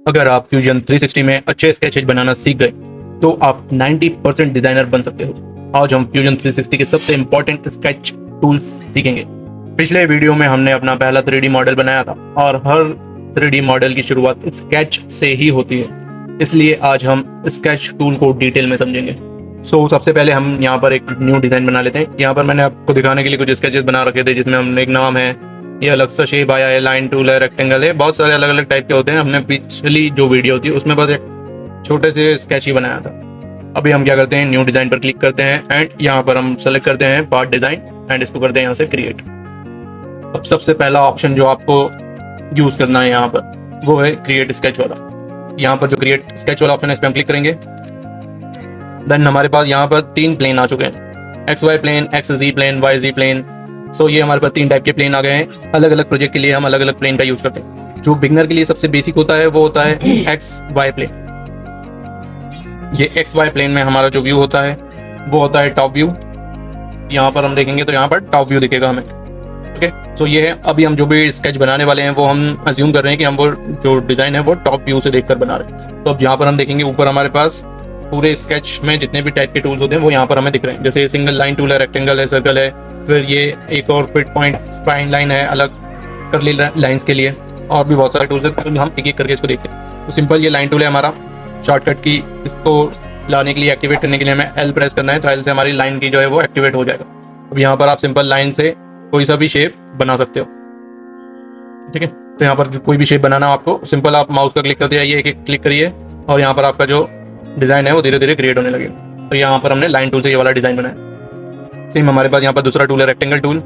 अगर आप फ्यूजन 360 में अच्छे स्केचेज बनाना सीख गए तो आप 90% डिजाइनर बन सकते हो। आज हम फ्यूजन 360 के सबसे इंपॉर्टेंट स्केच टूल्स सीखेंगे। पिछले वीडियो में हमने अपना पहला 3D मॉडल बनाया था और हर 3D मॉडल की शुरुआत स्केच से ही होती है, इसलिए आज हम स्केच टूल को डिटेल में समझेंगे। सबसे पहले हम यहाँ पर एक न्यू डिजाइन बना लेते हैं। यहाँ पर मैंने आपको दिखाने के लिए कुछ स्केचेस बना रखे थे, जिसमें हमने एक नाम है, ये अलग सा शेप आया है, लाइन टूल है, रेक्टेंगल है, बहुत सारे अलग अलग टाइप के होते हैं। हमने पिछली जो वीडियो थी उसमें बस एक छोटे से स्केच ही बनाया था। अभी हम क्या करते हैं, न्यू डिजाइन पर क्लिक करते हैं एंड यहाँ पर हम सेलेक्ट करते हैं पार्ट डिजाइन एंड इसको करते हैं यहाँ से क्रिएट। अब सबसे पहला ऑप्शन जो आपको यूज करना है यहाँ पर वो है क्रिएट स्केच वाला। यहाँ पर जो क्रिएट स्केच वाला ऑप्शन है इस पर हम क्लिक करेंगे। देन हमारे पास यहाँ पर 3 प्लेन आ चुके हैं, एक्स वाई प्लेन, एक्स जी प्लेन, वाई जी प्लेन। ये हमारे पास 3 टाइप के प्लेन आ गए हैं। अलग अलग प्रोजेक्ट के लिए हम अलग अलग प्लेन का यूज करते हैं। जो बिगनर के लिए सबसे बेसिक होता है वो होता है एक्स वाई प्लेन। ये एक्स वाई प्लेन में हमारा जो व्यू होता है वो होता है टॉप व्यू। यहाँ पर हम देखेंगे तो यहाँ पर टॉप व्यू दिखेगा हमें। ओके, ये है। अभी हम जो भी स्केच बनाने वाले हैं वो हम अज्यूम कर रहे हैं कि हम वो जो डिजाइन है वो टॉप व्यू से देखकर बना रहे हैं। तो अब यहाँ पर हम देखेंगे ऊपर हमारे पास पूरे स्केच में जितने भी टाइप के टूल्स होते हैं वो यहाँ पर हमें दिख रहे हैं। जैसे सिंगल लाइन टूल है, रेक्टेंगल है, सर्कल है, फिर ये एक और फिट पॉइंट स्पाइन लाइन है अलग करली लाइंस के लिए, और भी बहुत सारे टूल्स हैं। तो हम एक एक करके इसको देखते हैं। तो सिंपल ये लाइन टूल है हमारा शॉर्टकट की, इसको लाने के लिए, एक्टिवेट करने के लिए हमें एल प्रेस करना है, तो एल से हमारी लाइन की जो है वो एक्टिवेट हो जाएगा। अब यहाँ पर आप सिंपल लाइन से कोई सा भी शेप बना सकते हो। ठीक है, तो यहाँ पर कोई भी शेप बनाना हो आपको, सिंपल आप माउस का क्लिक करते जाइए, एक एक क्लिक करिए और यहाँ पर आपका जो डिजाइन है वो धीरे धीरे क्रिएट होने लगेगा। तो यहाँ पर हमने लाइन टूल से ये वाला डिजाइन बनाया। सेम हमारे पास यहाँ पर दूसरा टूल है रेक्टेंगल टूल।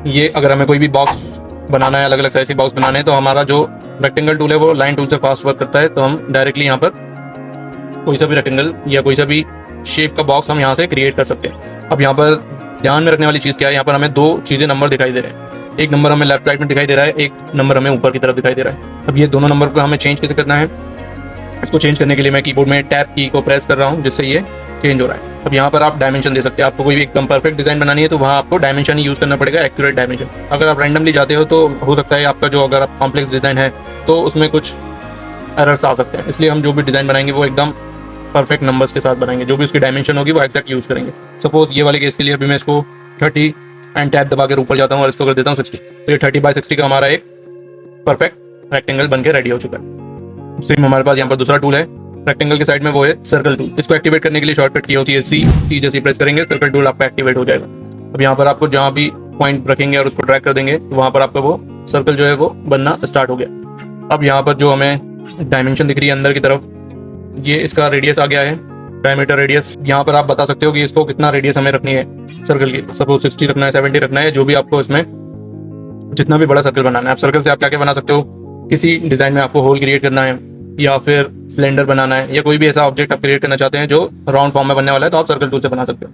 ये अगर हमें कोई भी बॉक्स बनाना है, अलग अलग साइज के बॉक्स बनाने हैं, तो हमारा जो रेक्टेंगल टूल है वो लाइन टूल से फास्ट वर्क करता है। तो हम डायरेक्टली यहाँ पर कोई सा भी रेक्टेंगल या कोई सा भी शेप का बॉक्स हम यहाँ से क्रिएट कर सकते हैं। अब यहाँ पर ध्यान में रखने वाली चीज़ क्या है, यहाँ पर हमें 2 चीज़ें नंबर दिखाई दे रहे हैं। एक नंबर हमें लेफ्ट साइड में दिखाई दे रहा है, एक नंबर हमें ऊपर की तरफ दिखाई दे रहा है। अब ये दोनों नंबर को हमें चेंज कैसे करना है, इसको चेंज करने के लिए मैं कीबोर्ड में टैब की को प्रेस कर रहा हूँ, जिससे ये चेंज हो रहा है। अब यहाँ पर आप डायमेंशन दे सकते हैं। आपको कोई भी एकदम परफेक्ट डिजाइन बनानी है तो वहाँ आपको डायमेंशन ही यूज़ करना पड़ेगा, एक्यूरेट डायमेंशन। अगर आप रैंडमली जाते हो तो हो सकता है आपका जो, अगर आप कॉम्प्लेक्स डिज़ाइन है तो उसमें कुछ एरर्स आ सकते हैं। इसलिए हम जो भी डिज़ाइन बनाएंगे वो एकदम परफेक्ट नंबर्स के साथ बनाएंगे। जो भी उसकी डायमेंशन होगी वो एक्जैक्ट यूज़ करेंगे। सपोज ये वाले केस के लिए अभी मैं इसको 30 एंड टैब दबा कर ऊपर जाता हूँ और इसको कर देता हूँ 60। तो ये 30/60 का हमारा एक परफेक्ट रेक्टेंगल बन के रेडी हो चुका है। सेम हमारे पास यहाँ पर दूसरा टूल है रेक्टेंगल के साइड में, वो है सर्कल टूल। इसको एक्टिवेट करने के लिए शॉर्टकट की होती है सी जैसे प्रेस करेंगे सर्कल टूल आपका एक्टिवेट हो जाएगा। अब यहाँ पर आपको जहाँ भी पॉइंट रखेंगे और उसको ड्रैग कर देंगे तो वहाँ पर आपका वो सर्कल जो है वो बनना स्टार्ट हो गया। अब यहाँ पर जो हमें डायमेंशन दिख रही है अंदर की तरफ, ये इसका रेडियस आ गया है, डायमीटर रेडियस। यहाँ पर आप बता सकते हो कि इसको कितना रेडियस हमें रखनी है सर्कल की। सपोज 60 रखना है, 70 रखना है, जो भी आपको इसमें जितना भी बड़ा सर्कल बनाना है। आप सर्कल से आप क्या क्या बना सकते हो, किसी डिजाइन में आपको होल क्रिएट करना है या फिर सिलेंडर बनाना है या कोई भी ऐसा ऑब्जेक्ट आप क्रिएट करना चाहते हैं जो राउंड फॉर्म में बनने वाला है, तो आप सर्कल टूल से बना सकते हो।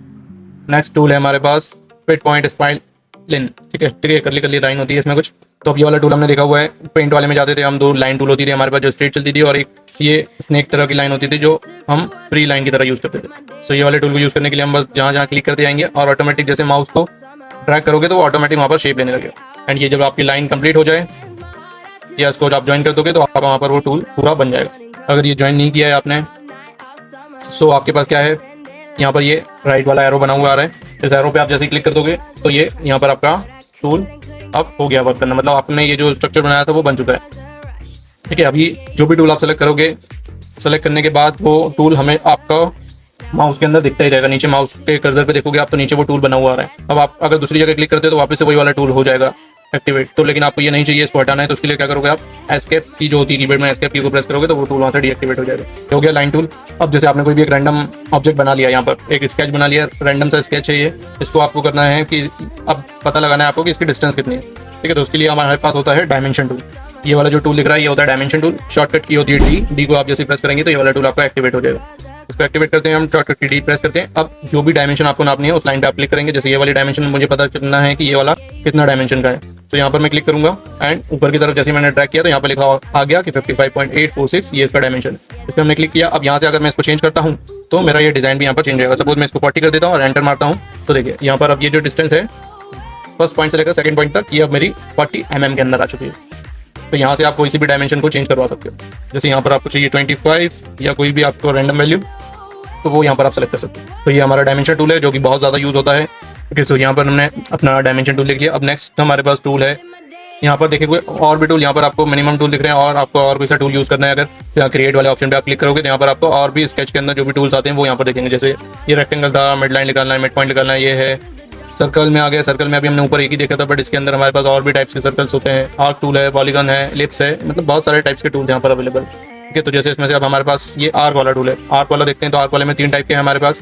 नेक्स्ट टूल है हमारे पास फिट पॉइंट स्पाइन लाइन। ठीक है, करली करली लाइन होती है इसमें कुछ। तो अब ये वाला टूल हमने देखा हुआ है, पेंट वाले में जाते थे हम, 2 लाइन टूल होती थी हमारे पास जो स्ट्रेट चलती थी, और एक ये स्नेक तरह की लाइन होती थी जो हम फ्री लाइन की तरह यूज करते थे। ये वाले टूल को यूज करने के लिए हम बस जहाँ जहाँ क्लिक करते जाएंगे और ऑटोमेटिक जैसे माउस को ड्रैग करोगे तो वो ऑटोमेटिक वहाँ पर शेप लेने लगेगा। एंड ये जब आपकी लाइन कंप्लीट हो जाए या इसको आप ज्वाइन कर दोगे तो आप वहाँ पर वो टूल पूरा बन जाएगा। अगर ये ज्वाइन नहीं किया है आपने, सो आपके पास क्या है, यहाँ पर ये राइट वाला एरो बना हुआ आ रहा है। इस एरो पे आप जैसे क्लिक कर दोगे तो ये यहाँ पर आपका टूल अब हो गया वर्क करना, मतलब आपने ये जो स्ट्रक्चर बनाया था वो बन चुका है। ठीक है, अभी जो भी टूल आप सेलेक्ट करोगे, सेलेक्ट करने के बाद वो टूल हमें आपका माउस के अंदर दिखता ही रहेगा। नीचे माउस के कर्सर पे देखोगे आप तो नीचे वो टूल बना हुआ आ रहा है। अब आप अगर दूसरी जगह क्लिक करते हो तो वापस से वही वाला टूल हो जाएगा एक्टिवेट। तो लेकिन आपको ये नहीं चाहिए, इसको हटाना है, तो उसके लिए क्या करोगे, आप एस्केप की जो होती है कीबोर्ड में, एस्केप की को प्रेस करोगे तो वो टूल वहाँ से डीएक्टिवेट हो जाएगा। हो गया लाइन टूल। अब जैसे आपने कोई भी एक रैंडम ऑब्जेक्ट बना लिया, यहाँ पर एक स्केच बना लिया, रैंडम सा स्केच है ये, इसको आपको करना है कि अब पता लगाना है आपको कि इसकी डिस्टेंस कितनी है। ठीक है, तो उसके लिए हमारे पास होता है डायमेंशन टूल। ये वाला जो टूल दिख रहा है ये होता है डायमेंशन टूल। शॉर्टकट की होती है डी को आप जैसे प्रेस करेंगे तो ये वाला टूल आपका एक्टिवेट हो जाएगा। इसको एक्टिवेट करते हैं हम, शॉर्टकट की डी प्रेस करते हैं। अब जो भी डायमेंशन आपको नापनी है उस लाइन पे आप क्लिक करेंगे। जैसे ये वाली डायमेंशन मुझे पता करना है कि ये वाला कितना डायमेंशन का है, तो यहाँ पर मैं क्लिक करूंगा एंड ऊपर की तरफ जैसे मैंने ट्रैक किया तो यहाँ पर लिखा आ गया कि 55.846 ये इसका डायमेंशन है। इस पर हमने क्लिक किया। अब यहाँ से अगर मैं इसको चेंज करता हूँ तो मेरा ये डिजाइन भी यहाँ पर चेंज होगा। सपोज मैं इसको 40 कर देता हूँ और एंटर मारता हूँ तो देखिए यहाँ पर अब ये जो डिस्टेंस है फर्स्ट पॉइंट से लेकर सेकंड पॉइंट तक, ये अब मेरी 40 mm के अंदर आ चुकी है। तो यहाँ से आप कोई सी भी डायमेंशन को चेंज करवा सकते हो। जैसे यहाँ पर आपको चाहिए 25 या कोई भी आपको रैंडम वैल्यू, तो वो यहाँ पर आप सेलेक्ट कर सकते हो। तो ये हमारा डायमेंशन टूल है जो कि बहुत ज़्यादा यूज़ होता है। ओके, सो यहाँ पर हमने अपना डायमेंशन टूल लिख लिया। अब नेक्स्ट हमारे पास टूल है, यहाँ पर देखिए कोई और भी टूल, यहाँ पर आपको मिनिमम टूल दिख रहे हैं और आपको और कोई सा टूल यूज़ करना है। अगर यहाँ क्रिएट वाले ऑप्शन पे आप क्लिक करोगे तो यहाँ पर आपको और भी स्केच के अंदर जो भी टूल्स आते हैं वो यहाँ पर देखेंगे। जैसे ये रेक्टेंगल था, मिड लाइन निकालना है, मिड पॉइंट निकालना है, ये है सर्कल में आ गया। सर्कल में अभी हमने ऊपर एक ही देखा था, बट इसके अंदर हमारे पास और भी टाइप्स के सर्कल्स होते हैं। आर्क टूल है, पॉलीगन है, एलिप्स है, मतलब बहुत सारे टाइप्स के टूल यहाँ पर अवेलेबल। ठीक है, तो जैसे इसमें से अब हमारे पास ये आर्क वाला टूल है। आर्क वाला देखते हैं, तो आर्क वाले में 3 टाइप के हैं हमारे पास,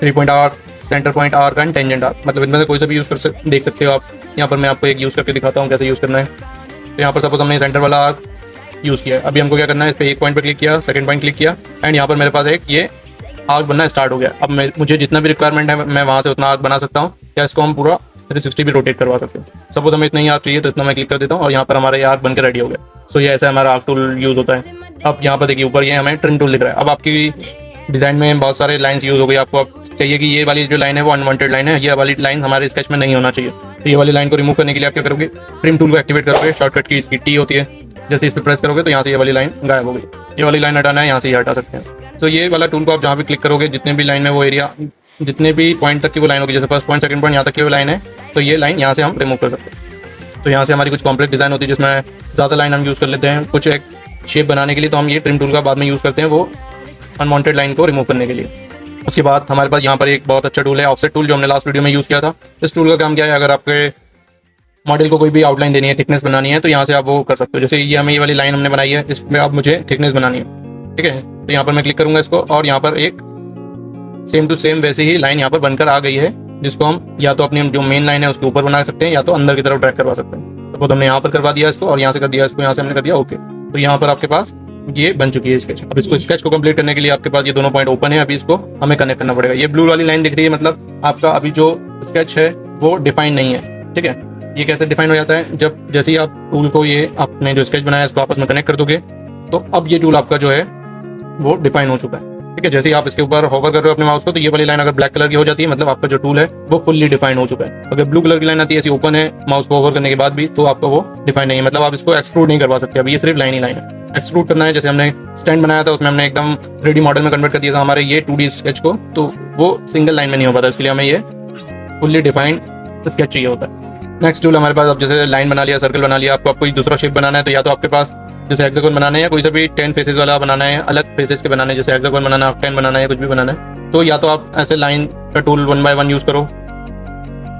3 point arc, centre point arc and tangent arc. मतलब इनमें से कोई सा भी यूज़ कर देख सकते हो आप। यहाँ पर मैं आपको एक यूज़ करके दिखाता हूँ कैसे यूज़ करना है। तो यहाँ पर सपोज हमने सेंटर वाला आर्क यूज़ किया है। अभी हमको क्या करना है, इस पर एक पॉइंट पर क्लिक किया, सेकंड पॉइंट क्लिक किया एंड यहाँ पर मेरे पास एक ये आर्क बनना स्टार्ट हो गया। अब मुझे जितना भी रिक्वायरमेंट है मैं वहाँ से उतना आर्क बना सकता हूँ, या इसको हम पूरा 360 भी रोटेट करवा सकते हैं। सपोज हमें इतना ही आर्क चाहिए तो इतना मैं क्लिक कर देता हूँ और यहाँ पर हमारा ये आर्क बनकर रेडी हो गया। सो ये ऐसा हमारा आर्क टूल यूज़ होता है। अब यहाँ पर देखिए ऊपर ये हमें ट्रिम टूल दिख रहा है। अब आपकी डिज़ाइन में बहुत सारे लाइन्स यूज़ हो गई, आपको अब चाहिए कि ये वाली जो लाइन है वो अनवांटेड लाइन है, ये वाली लाइन हमारे स्केच में नहीं होना चाहिए। तो ये वाली लाइन को रिमूव करने के लिए आप क्या करोगे, ट्रिम टूल को एक्टिवेट करोगे। शॉर्टकट की इसकी टी होती है, जैसे इस पर प्रेस करोगे तो यहाँ से ये वाली लाइन गायब हो गई। ये वाली लाइन हटाना है, यहाँ से ये हटा सकते हैं। तो ये वाला टूल को आप जहाँ भी क्लिक करोगे, जितने भी लाइन में वो एरिया, जितने भी पॉइंट तक की वो लाइन होगी, जैसे फर्स्ट पॉइंट सेकंड पॉइंट यहाँ तक की वो लाइन है, तो ये लाइन यहाँ से हम रिमूव कर सकते हैं। तो यहाँ से हमारी कुछ कॉम्प्लेक्स डिज़ाइन होती है जिसमें ज़्यादा लाइन हम यूज़ कर लेते हैं। कुछ एक शेप बनाने के लिए तो हम ये ट्रिम टूल का बाद में यूज़ करते हैं, वो अनवांटेड लाइन को रिमूव करने के लिए। उसके बाद हमारे पास यहाँ पर एक बहुत अच्छा टूल है, ऑफसेट टूल, जो हमने लास्ट वीडियो में यूज़ किया था। इस टूल का काम क्या है, अगर आपके मॉडल को कोई भी आउटलाइन देनी है, थिकनेस बनानी है, तो यहाँ से आप वो कर सकते हो। जैसे ये हमें ये वाली लाइन हमने बनाई है, इसमें अब मुझे थिकनेस बनानी है। ठीक है, तो यहाँ पर मैं क्लिक करूँगा इसको और यहाँ पर एक सेम टू सेम वैसे ही लाइन यहाँ पर बनकर आ गई है, जिसको हम या तो अपनी जो मेन लाइन है उसके ऊपर बना सकते हैं या तो अंदर की तरफ ट्रैक करवा सकते हैं। तो हमने यहाँ पर करवा दिया इसको और यहाँ से कर दिया इसको, यहाँ से हमने कर दिया ओके। तो यहाँ पर आपके पास ये बन चुकी है स्केच। अब इसको स्केच को कंप्लीट करने के लिए आपके पास ये दोनों पॉइंट ओपन है, अभी इसको हमें कनेक्ट करना पड़ेगा। ये ब्लू वाली लाइन दिख रही है, मतलब आपका अभी जो स्केच है वो डिफाइन नहीं है। ठीक है, ये कैसे डिफाइन हो जाता है, जब जैसे ही आप टूल को ये आपने जो स्केच बनाया है इसको आपस में कनेक्ट कर दोगे, तो अब ये टूल आपका जो है वो डिफाइन हो चुका है। ठीक है, जैसे ही आप इसके ऊपर होवर कर रहे हो अपने माउस को, तो ये वाली लाइन अगर ब्लैक कलर की हो जाती है, मतलब आपका जो टूल है वो फुल्ली डिफाइन हो चुका है। अगर ब्लू कलर की लाइन आती है ऐसी ओपन है माउस को होवर करने के बाद भी, तो आपका वो डिफाइन नहीं है, मतलब आप इसको एक्सट्रूड नहीं करवा सकते। अभी ये सिर्फ लाइन ही लाइन है। एक्सट्रूड करना है, जैसे हमने स्टैंड बनाया था उसमें हमने एकदम 3D मॉडल में कन्वर्ट कर दिया था हमारे ये 2D स्केच को, तो वो सिंगल लाइन में नहीं हो पाता, इसके लिए हमें ये फुल्ली डिफाइंड स्केच चाहिए होता है। नेक्स्ट टूल हमारे पास, अब जैसे लाइन बना लिया, सर्कल बना लिया, आपको कोई दूसरा शेप बनाना है, तो या तो आपके पास जैसे हेक्सागोन बनाना है या कोई सा भी 10 फेसेस वाला बनाना है, अलग फेसेस के बनाने, जैसे हेक्सागोन बनाना है, 10 बनाना है, कुछ भी बनाना है, तो या तो आप ऐसे लाइन का टूल 1 बाय 1 यूज़ करो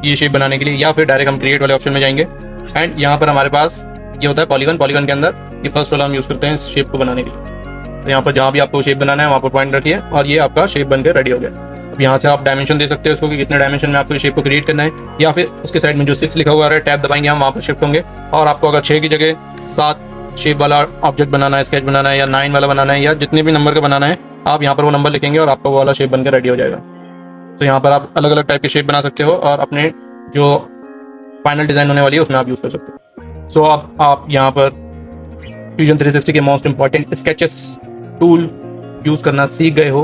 ये शेप बनाने के लिए, या फिर डायरेक्ट हम क्रिएट वाले ऑप्शन में जाएंगे एंड यहाँ पर हमारे पास ये होता है पॉलीगन। पॉलीगन के अंदर ये फर्स्ट वाला हम यूज़ करते हैं शेप को बनाने के लिए। तो यहाँ पर जहाँ भी आपको शेप बनाना है वहाँ पर पॉइंट रखिए और ये आपका शेप बनकर रेडी हो गया। अब यहाँ से आप डायमेंशन दे सकते हो उसको कि कितने डायमेंशन में आपको शेप को क्रिएट करना है, या फिर उसके साइड में जो 6 लिखा हुआ है टैब दबाएंगे हम, वहाँ पर शिफ्ट होंगे और आपको अगर 6 की जगह 7 शेप वाला ऑब्जेक्ट बनाना है, स्केच बनाना है, या 9 वाला बनाना है, या जितने भी नंबर का बनाना है, आप यहाँ पर वो नंबर लिखेंगे और आपका वो वाला शेप बनकर रेडी हो जाएगा। तो यहाँ पर आप अलग अलग टाइप के शेप बना सकते हो और अपने जो फाइनल डिज़ाइन होने वाली है उसमें आप यूज़ कर सकते हो। सो अब आप यहाँ पर फ्यूजन 360 के most important sketches tool use करना सीख गए हो।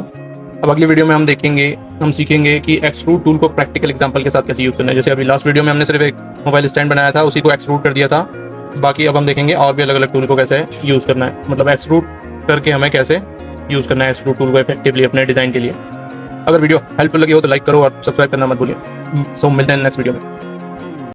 अब अगली वीडियो में हम सीखेंगे कि एक्सट्रूड टूल को प्रैक्टिकल एग्जांपल के साथ कैसे यूज़ करना है। जैसे अभी लास्ट वीडियो में हमने सिर्फ एक मोबाइल स्टैंड बनाया था, उसी को एक्सट्रूड कर दिया था। बाकी अब हम देखेंगे और भी अलग अलग टूल को कैसे यूज़ करना है, मतलब एक्सट्रूड करके हमें कैसे यूज़ करना है एक्सट्रूड टूल को इफेक्टिवली अपने डिज़ाइन के लिए। अगर वीडियो हेल्पफुल लगी हो तो लाइक करो और सब्सक्राइब करना मत भूलिए। सो मिलते हैं नेक्स्ट वीडियो में।